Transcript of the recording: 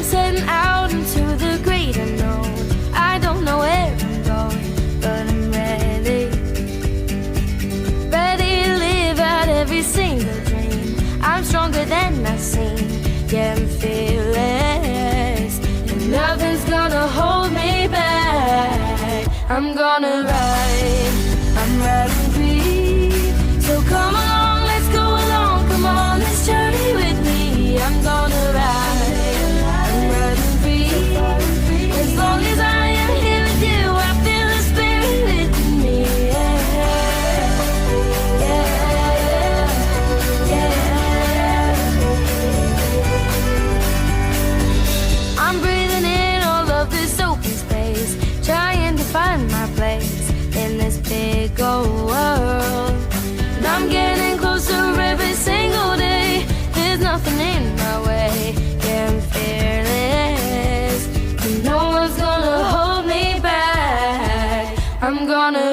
I'm setting out into the great unknown. I don't know where I'm going, but I'm ready. Ready to live out every single dream. I'm stronger than I seem, yeah, I'm fearless, and nothing's gonna hold me back. I'm gonna ride, I'm riding free. So come along, let's go along, come on, let's journey with me. I'm gonna ride, I'm riding free. As long as I am here with you, I feel the spirit within me. Yeah, yeah, yeah. I'm breathing in all of this open space, trying to find my place in this big old world. And I'm getting closer every single day. There's nothing in my way. Yeah, I'm fearless, and no one's gonna hold me back. I'm gonna